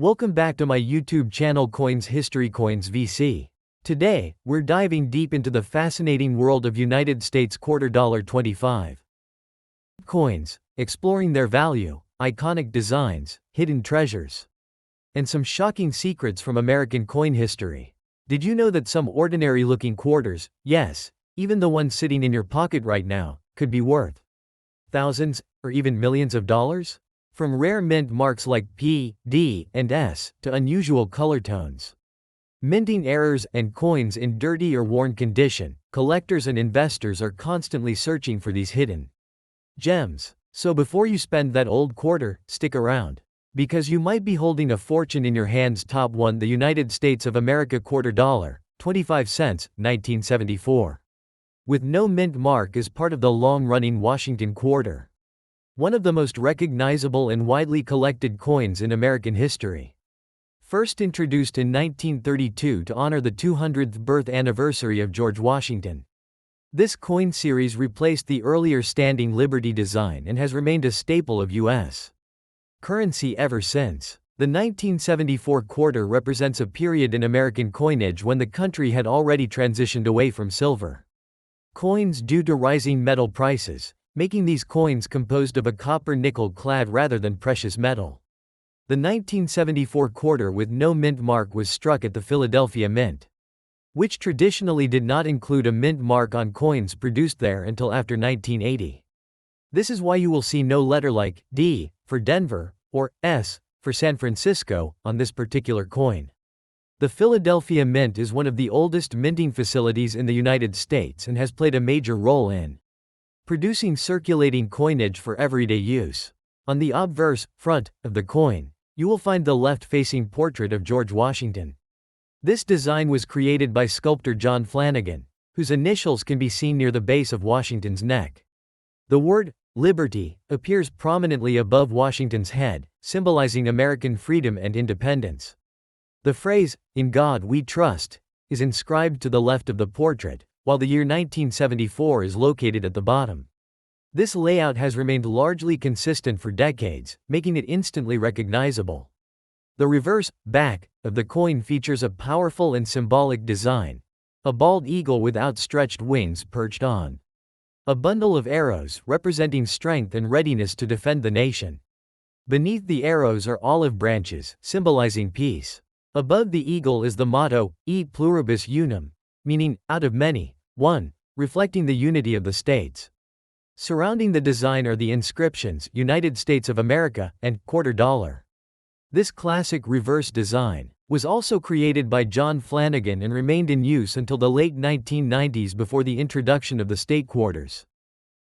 Welcome back to my YouTube channel Coins History Coins VC. Today, we're diving deep into the fascinating world of United States quarter dollar 25 coins, exploring their value, iconic designs, hidden treasures, and some shocking secrets from American coin history. Did you know that some ordinary-looking quarters, yes, even the ones sitting in your pocket right now, could be worth thousands, or even millions of dollars? From rare mint marks like P, D, and S, to unusual color tones, minting errors, and coins in dirty or worn condition, collectors and investors are constantly searching for these hidden gems. So before you spend that old quarter, stick around, because you might be holding a fortune in your hands. Top 1. The United States of America quarter dollar, 25 cents, 1974. With no mint mark as part of the long-running Washington quarter. One of the most recognizable and widely collected coins in American history. First introduced in 1932 to honor the 200th birth anniversary of George Washington. This coin series replaced the earlier standing Liberty design and has remained a staple of U.S. currency ever since. The 1974 quarter represents a period in American coinage when the country had already transitioned away from silver coins due to rising metal prices, making these coins composed of a copper-nickel clad rather than precious metal. The 1974 quarter with no mint mark was struck at the Philadelphia Mint, which traditionally did not include a mint mark on coins produced there until after 1980. This is why you will see no letter like D for Denver or S for San Francisco on this particular coin. The Philadelphia Mint is one of the oldest minting facilities in the United States and has played a major role in producing circulating coinage for everyday use. On the obverse front of the coin, you will find the left-facing portrait of George Washington. This design was created by sculptor John Flanagan, whose initials can be seen near the base of Washington's neck. The word Liberty appears prominently above Washington's head, symbolizing American freedom and independence. The phrase, "In God We Trust," is inscribed to the left of the portrait, while the year 1974 is located at the bottom. This layout has remained largely consistent for decades, making it instantly recognizable. The reverse, back, of the coin features a powerful and symbolic design, a bald eagle with outstretched wings perched on a bundle of arrows representing strength and readiness to defend the nation. Beneath the arrows are olive branches, symbolizing peace. Above the eagle is the motto, E pluribus unum, meaning, out of many, one, reflecting the unity of the states. Surrounding the design are the inscriptions, United States of America, and quarter dollar. This classic reverse design was also created by John Flanagan and remained in use until the late 1990s before the introduction of the state quarters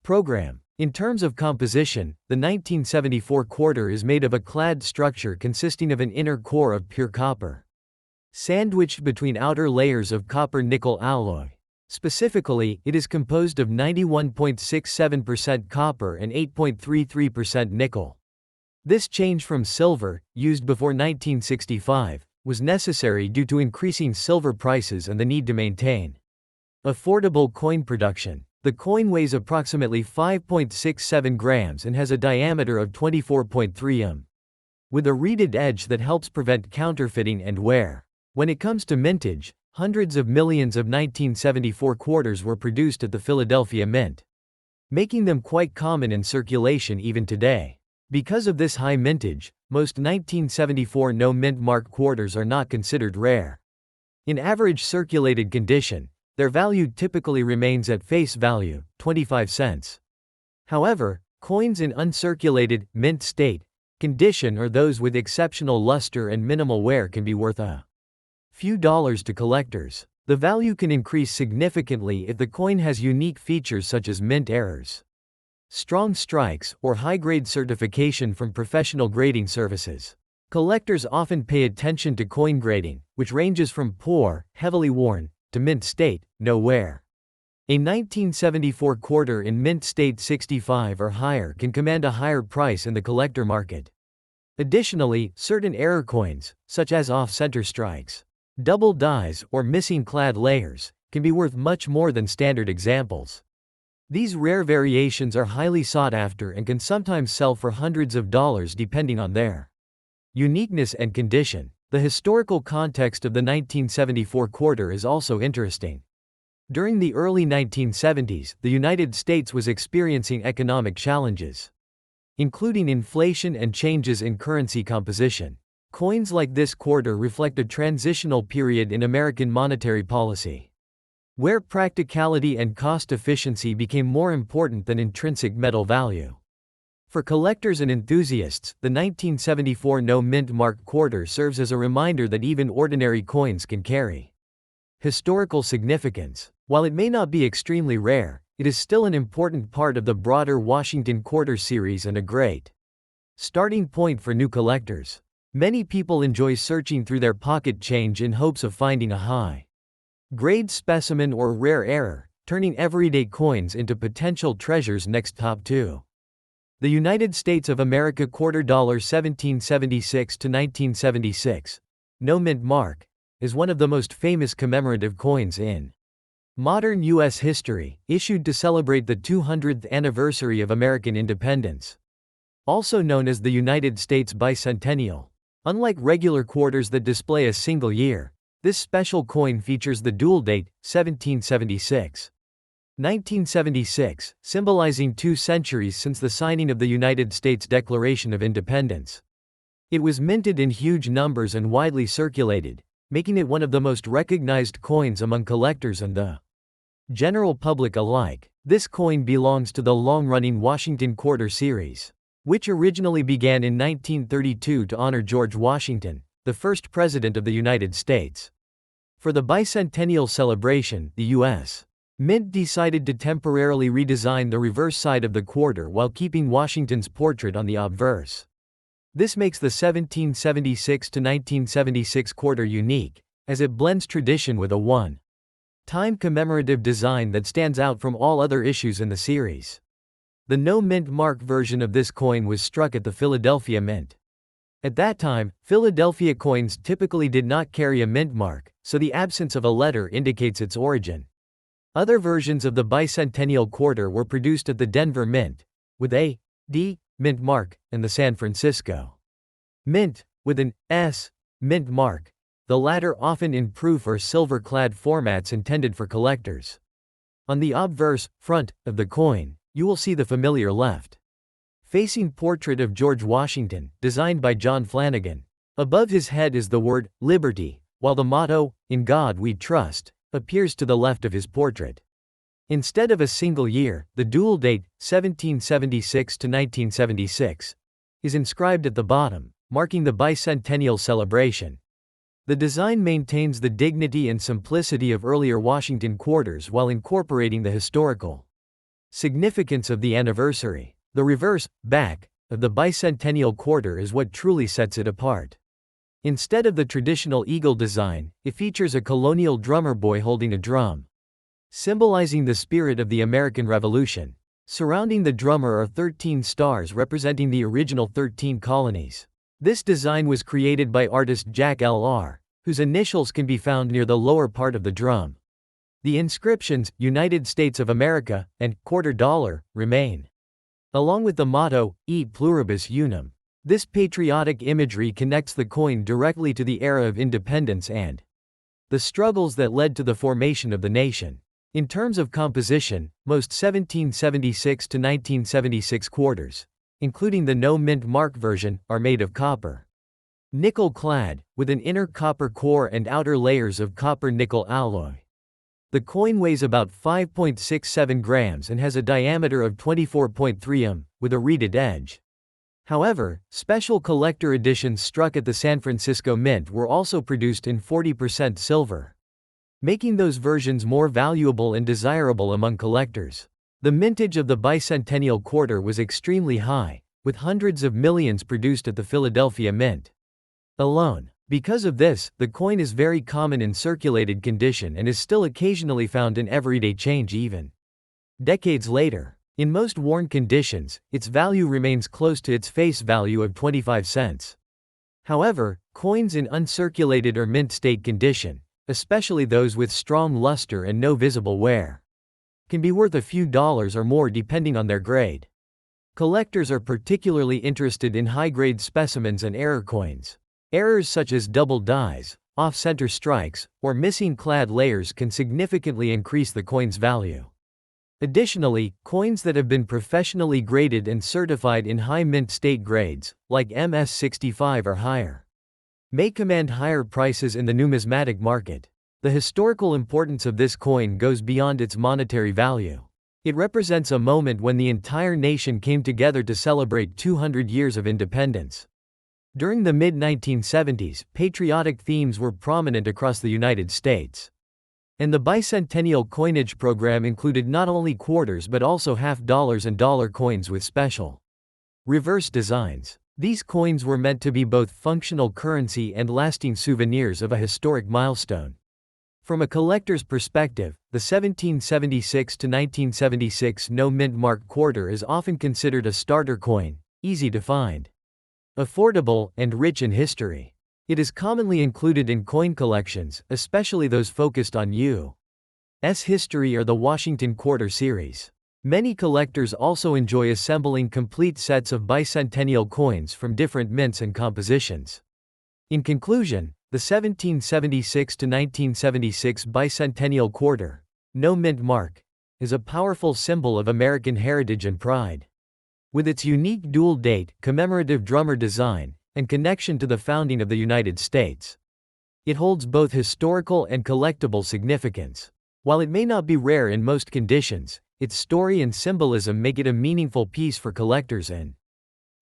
program. In terms of composition, the 1974 quarter is made of a clad structure consisting of an inner core of pure copper, sandwiched between outer layers of copper-nickel alloy. Specifically, it is composed of 91.67% copper and 8.33% nickel. This change from silver, used before 1965, was necessary due to increasing silver prices and the need to maintain affordable coin production. The coin weighs approximately 5.67 grams and has a diameter of 24.3 m, with a reeded edge that helps prevent counterfeiting and wear. When it comes to mintage, hundreds of millions of 1974 quarters were produced at the Philadelphia Mint, making them quite common in circulation even today. Because of this high mintage, most 1974 no mint mark quarters are not considered rare. In average circulated condition, their value typically remains at face value, 25 cents. However, coins in uncirculated, mint state condition or those with exceptional luster and minimal wear can be worth a few dollars to collectors. The value can increase significantly if the coin has unique features such as mint errors, strong strikes, or high-grade certification from professional grading services. Collectors often pay attention to coin grading, which ranges from poor, heavily worn, to mint state, no wear. A 1974 quarter in mint state 65 or higher can command a higher price in the collector market. Additionally, certain error coins, such as off-center strikes, double dies, or missing clad layers, can be worth much more than standard examples. These rare variations are highly sought after and can sometimes sell for hundreds of dollars depending on their Uniqueness and condition. The historical context of the 1974 quarter is also interesting. During the early 1970s, the United States was experiencing economic challenges, including inflation and changes in currency composition. Coins like this quarter reflect a transitional period in American monetary policy, where practicality and cost efficiency became more important than intrinsic metal value. For collectors and enthusiasts, the 1974 no-mint mark quarter serves as a reminder that even ordinary coins can carry historical significance. While it may not be extremely rare, it is still an important part of the broader Washington Quarter series and a great starting point for new collectors. Many people enjoy searching through their pocket change in hopes of finding a high-grade specimen or rare error, turning everyday coins into potential treasures. Next, top 2. The United States of America quarter dollar 1776 to 1976. No mint mark is one of the most famous commemorative coins in modern U.S. history, issued to celebrate the 200th anniversary of American independence. Also known as the United States Bicentennial. Unlike regular quarters that display a single year, this special coin features the dual date, 1776. 1976, symbolizing 2 centuries since the signing of the United States Declaration of Independence. It was minted in huge numbers and widely circulated, making it one of the most recognized coins among collectors and the general public alike. This coin belongs to the long-running Washington Quarter series, which originally began in 1932 to honor George Washington, the first president of the United States. For the bicentennial celebration, the U.S. Mint decided to temporarily redesign the reverse side of the quarter while keeping Washington's portrait on the obverse. This makes the 1776 to 1976 quarter unique, as it blends tradition with a one-time commemorative design that stands out from all other issues in the series. The no-mint mark version of this coin was struck at the Philadelphia Mint. At that time, Philadelphia coins typically did not carry a mint mark, so the absence of a letter indicates its origin. Other versions of the bicentennial quarter were produced at the Denver Mint, with a D mint mark, and the San Francisco Mint, with an S mint mark, the latter often in proof or silver-clad formats intended for collectors. On the obverse, front, of the coin, you will see the familiar left-facing portrait of George Washington, designed by John Flanagan. Above his head is the word, Liberty, while the motto, In God We Trust, appears to the left of his portrait. Instead of a single year, the dual date, 1776 to 1976, is inscribed at the bottom, marking the bicentennial celebration. The design maintains the dignity and simplicity of earlier Washington quarters while incorporating the historical significance of the anniversary. The reverse, back, of the bicentennial quarter is what truly sets it apart. Instead of the traditional eagle design, it features a colonial drummer boy holding a drum, symbolizing the spirit of the American Revolution. Surrounding the drummer are 13 stars representing the original 13 colonies. This design was created by artist Jack L.R., whose initials can be found near the lower part of the drum. The inscriptions, United States of America, and quarter dollar, remain, along with the motto, E pluribus unum. This patriotic imagery connects the coin directly to the era of independence and the struggles that led to the formation of the nation. In terms of composition, most 1776 to 1976 quarters, including the no-mint mark version, are made of copper. Nickel-clad, with an inner copper core and outer layers of copper-nickel alloy. The coin weighs about 5.67 grams and has a diameter of 24.3 mm, with a reeded edge. However, special collector editions struck at the San Francisco Mint were also produced in 40% silver, making those versions more valuable and desirable among collectors. The mintage of the bicentennial quarter was extremely high, with hundreds of millions produced at the Philadelphia Mint alone. Because of this, the coin is very common in circulated condition and is still occasionally found in everyday change even decades later. In most worn conditions, its value remains close to its face value of 25 cents. However, coins in uncirculated or mint state condition, especially those with strong luster and no visible wear, can be worth a few dollars or more depending on their grade. Collectors are particularly interested in high-grade specimens and error coins. Errors such as double dies, off-center strikes, or missing clad layers can significantly increase the coin's value. Additionally, coins that have been professionally graded and certified in high mint state grades, like MS-65 or higher, may command higher prices in the numismatic market. The historical importance of this coin goes beyond its monetary value. It represents a moment when the entire nation came together to celebrate 200 years of independence. During the mid-1970s, patriotic themes were prominent across the United States. And the Bicentennial coinage program included not only quarters but also half dollars and dollar coins with special reverse designs. These coins were meant to be both functional currency and lasting souvenirs of a historic milestone. From a collector's perspective, the 1776 to 1976 no mint mark quarter is often considered a starter coin, easy to find, affordable, and rich in history. It is commonly included in coin collections, especially those focused on U.S. history or the Washington Quarter series. Many collectors also enjoy assembling complete sets of bicentennial coins from different mints and compositions. In conclusion, the 1776 to 1976 Bicentennial Quarter, no mint mark, is a powerful symbol of American heritage and pride. With its unique dual date, commemorative drummer design, and connection to the founding of the United States, it holds both historical and collectible significance. While it may not be rare in most conditions, its story and symbolism make it a meaningful piece for collectors and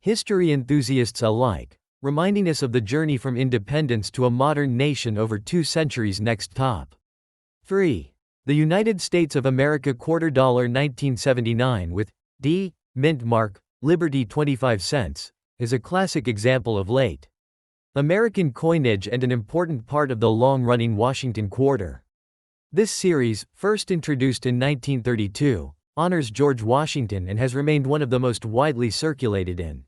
history enthusiasts alike, reminding us of the journey from independence to a modern nation over 2 centuries. Next top 3. The United States of America $quarter 1979 with D. mint mark, Liberty 25 cents, is a classic example of late American coinage and an important part of the long-running Washington Quarter. This series, first introduced in 1932, honors George Washington and has remained one of the most widely circulated and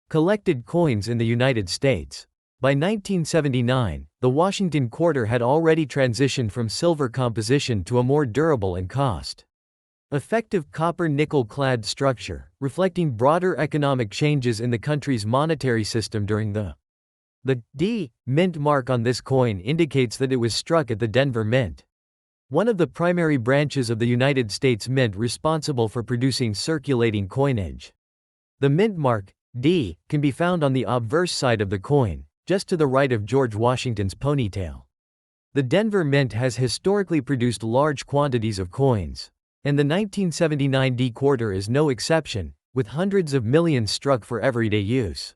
collected coins in the United States. By 1979, the Washington Quarter had already transitioned from silver composition to a more durable and cost-effective copper-nickel-clad structure, reflecting broader economic changes in the country's monetary system during the D. mint mark on this coin indicates that it was struck at the Denver Mint, one of the primary branches of the United States Mint responsible for producing circulating coinage. The mint mark, D, can be found on the obverse side of the coin, just to the right of George Washington's ponytail. The Denver Mint has historically produced large quantities of coins, and the 1979 D quarter is no exception, with hundreds of millions struck for everyday use,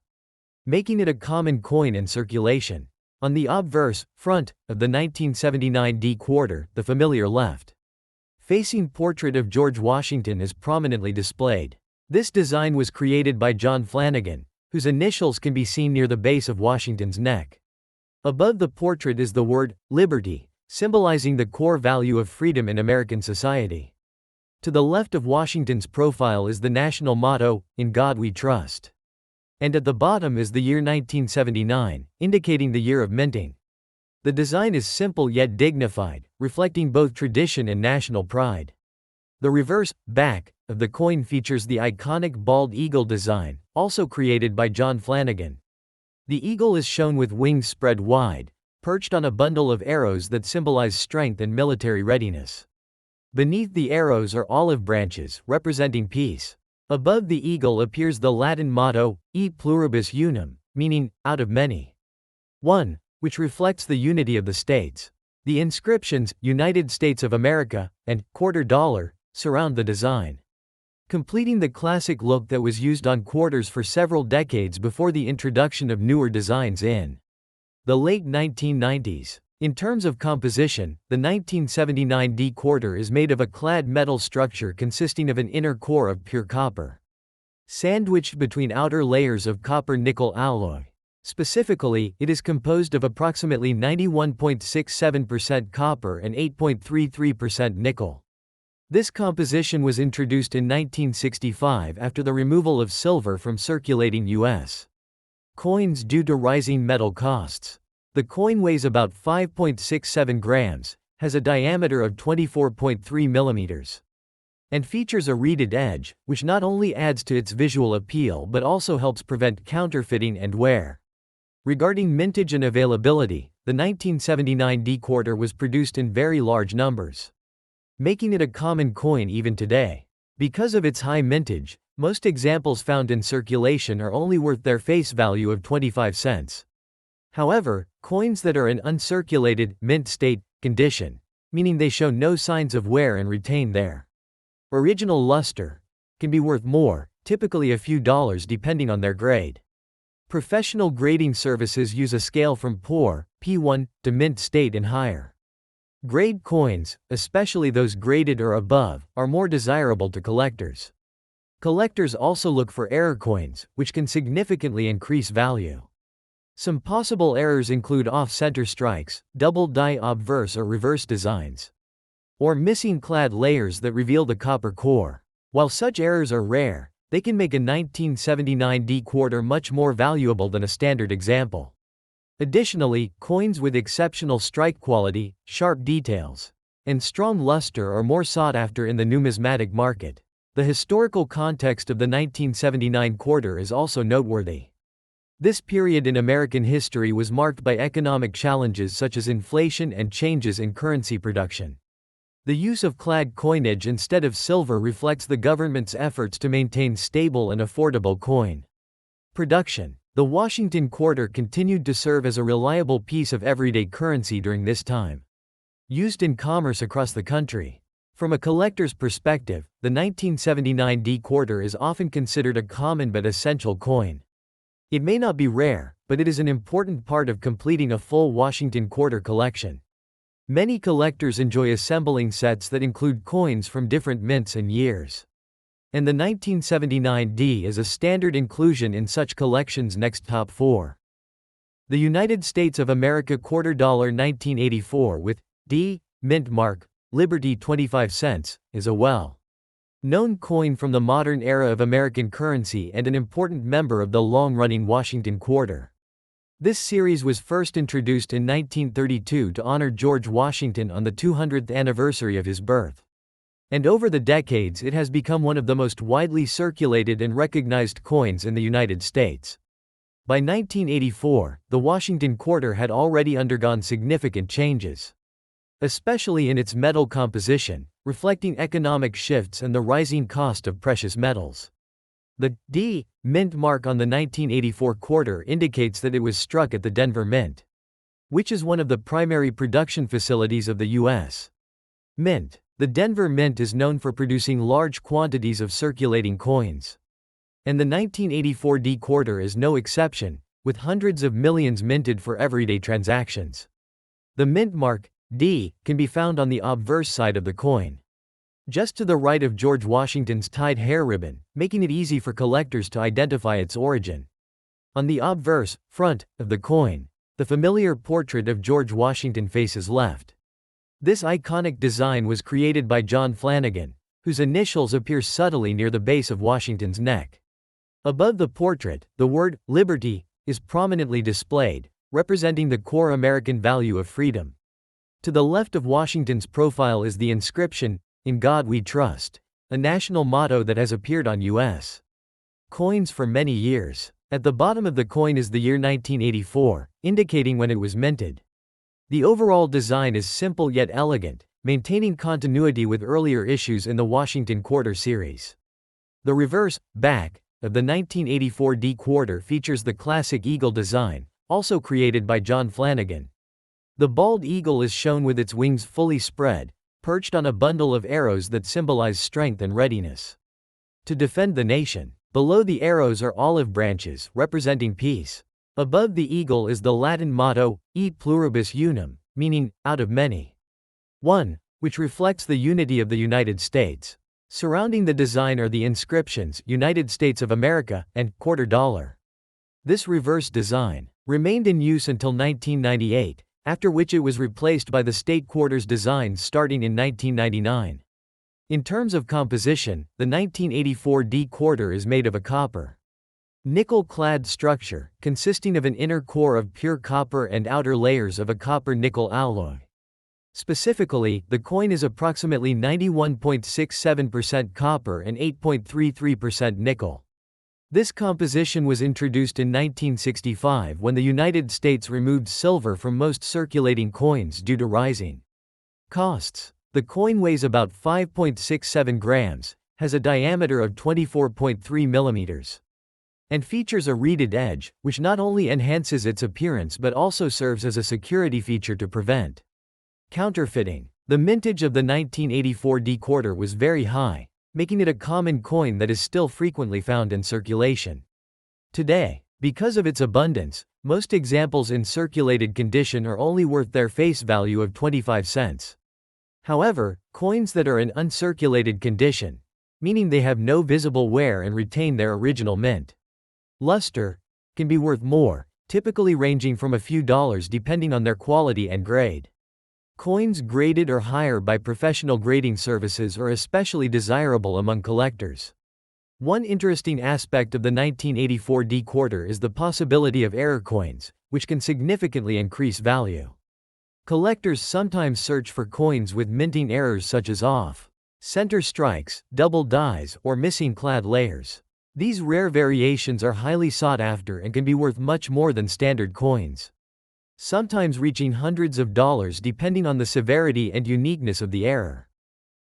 making it a common coin in circulation. On the obverse front of the 1979 D quarter, the familiar left-facing portrait of George Washington is prominently displayed. This design was created by John Flanagan, whose initials can be seen near the base of Washington's neck. Above the portrait is the word, liberty, symbolizing the core value of freedom in American society. To the left of Washington's profile is the national motto, "In God We Trust." And at the bottom is the year 1979, indicating the year of minting. The design is simple yet dignified, reflecting both tradition and national pride. The reverse, back, of the coin features the iconic bald eagle design, also created by John Flanagan. The eagle is shown with wings spread wide, perched on a bundle of arrows that symbolize strength and military readiness. Beneath the arrows are olive branches, representing peace. Above the eagle appears the Latin motto, E pluribus unum, meaning, out of many, one, which reflects the unity of the states. The inscriptions, United States of America, and quarter dollar, surround the design, completing the classic look that was used on quarters for several decades before the introduction of newer designs in the late 1990s. In terms of composition, the 1979 D quarter is made of a clad metal structure consisting of an inner core of pure copper, sandwiched between outer layers of copper-nickel alloy. Specifically, it is composed of approximately 91.67% copper and 8.33% nickel. This composition was introduced in 1965 after the removal of silver from circulating U.S. coins due to rising metal costs. The coin weighs about 5.67 grams, has a diameter of 24.3 millimeters, and features a reeded edge, which not only adds to its visual appeal but also helps prevent counterfeiting and wear. Regarding mintage and availability, the 1979 D-quarter was produced in very large numbers, making it a common coin even today. Because of its high mintage, most examples found in circulation are only worth their face value of 25 cents. However, coins that are in uncirculated, mint state condition, meaning they show no signs of wear and retain their original luster, can be worth more, typically a few dollars depending on their grade. Professional grading services use a scale from poor, P1, to mint state and higher. Grade coins, especially those graded or above, are more desirable to collectors. Collectors also look for error coins, which can significantly increase value. Some possible errors include off-center strikes, double die obverse or reverse designs, or missing clad layers that reveal the copper core. While such errors are rare, they can make a 1979 D-quarter much more valuable than a standard example. Additionally, coins with exceptional strike quality, sharp details, and strong luster are more sought after in the numismatic market. The historical context of the 1979 quarter is also noteworthy. This period in American history was marked by economic challenges such as inflation and changes in currency production. The use of clad coinage instead of silver reflects the government's efforts to maintain stable and affordable coin production. The Washington quarter continued to serve as a reliable piece of everyday currency during this time, used in commerce across the country. From a collector's perspective, the 1979 D-quarter is often considered a common but essential coin. It may not be rare, but it is an important part of completing a full Washington quarter collection. Many collectors enjoy assembling sets that include coins from different mints and years, and the 1979 D is a standard inclusion in such collections. Next, top 4. The United States of America quarter dollar 1984 with D mint mark, Liberty 25 cents, is a well-known coin from the modern era of American currency and an important member of the long-running Washington quarter. This series was first introduced in 1932 to honor George Washington on the 200th anniversary of his birth. And over the decades it has become one of the most widely circulated and recognized coins in the United States. By 1984, the Washington quarter had already undergone significant changes, especially in its metal composition, reflecting economic shifts and the rising cost of precious metals. The D mint mark on the 1984 quarter indicates that it was struck at the Denver Mint, which is one of the primary production facilities of the U.S. Mint. The Denver Mint is known for producing large quantities of circulating coins, and the 1984 D quarter is no exception, with hundreds of millions minted for everyday transactions. The mint mark, D, can be found on the obverse side of the coin, just to the right of George Washington's tied hair ribbon, making it easy for collectors to identify its origin. On the obverse, front, of the coin, the familiar portrait of George Washington faces left. This iconic design was created by John Flanagan, whose initials appear subtly near the base of Washington's neck. Above the portrait, the word "Liberty" is prominently displayed, representing the core American value of freedom. To the left of Washington's profile is the inscription, "In God We Trust," a national motto that has appeared on U.S. coins for many years. At the bottom of the coin is the year 1984, indicating when it was minted. The overall design is simple yet elegant, maintaining continuity with earlier issues in the Washington Quarter series. The reverse, back, of the 1984 D quarter features the classic eagle design, also created by John Flanagan. The bald eagle is shown with its wings fully spread, perched on a bundle of arrows that symbolize strength and readiness to defend the nation. Below the arrows are olive branches, representing peace. Above the eagle is the Latin motto, E pluribus unum, meaning, out of many, one, which reflects the unity of the United States. Surrounding the design are the inscriptions, United States of America, and quarter dollar. This reverse design remained in use until 1998, after which it was replaced by the state quarters designs starting in 1999. In terms of composition, the 1984 D quarter is made of a copper nickel-clad structure, consisting of an inner core of pure copper and outer layers of a copper-nickel alloy. Specifically, the coin is approximately 91.67% copper and 8.33% nickel. This composition was introduced in 1965 when the United States removed silver from most circulating coins due to rising costs. The coin weighs about 5.67 grams, has a diameter of 24.3 millimeters, and features a reeded edge, which not only enhances its appearance but also serves as a security feature to prevent counterfeiting. The mintage of the 1984 D-quarter was very high, making it a common coin that is still frequently found in circulation today. Because of its abundance, most examples in circulated condition are only worth their face value of 25 cents. However, coins that are in uncirculated condition, meaning they have no visible wear and retain their original mint luster, can be worth more, typically ranging from a few dollars depending on their quality and grade. Coins graded or higher by professional grading services are especially desirable among collectors. One interesting aspect of the 1984 D-quarter is the possibility of error coins, which can significantly increase value. Collectors sometimes search for coins with minting errors such as off-center strikes, double dies, or missing clad layers. These rare variations are highly sought after and can be worth much more than standard coins, sometimes reaching hundreds of dollars depending on the severity and uniqueness of the error.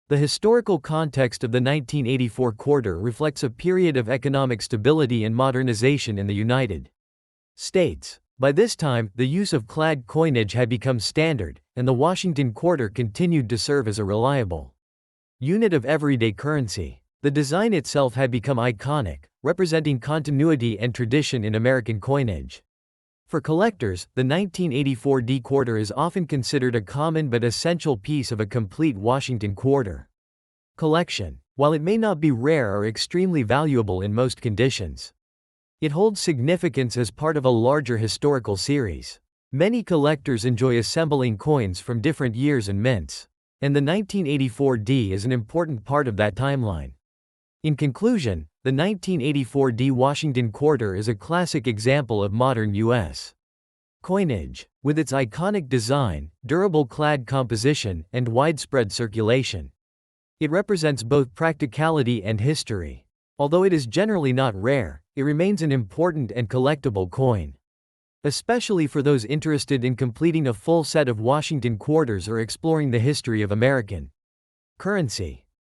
The historical context of the 1984 quarter reflects a period of economic stability and modernization in the United States. By this time, the use of clad coinage had become standard, and the Washington quarter continued to serve as a reliable unit of everyday currency. The design itself had become iconic, representing continuity and tradition in American coinage. For collectors, the 1984 D-quarter is often considered a common but essential piece of a complete Washington quarter collection. While it may not be rare or extremely valuable in most conditions, it holds significance as part of a larger historical series. Many collectors enjoy assembling coins from different years and mints, and the 1984 D is an important part of that timeline. In conclusion, the 1984 D Washington quarter is a classic example of modern U.S. coinage. With its iconic design, durable clad composition, and widespread circulation, it represents both practicality and history. Although it is generally not rare, it remains an important and collectible coin, especially for those interested in completing a full set of Washington quarters or exploring the history of American currency.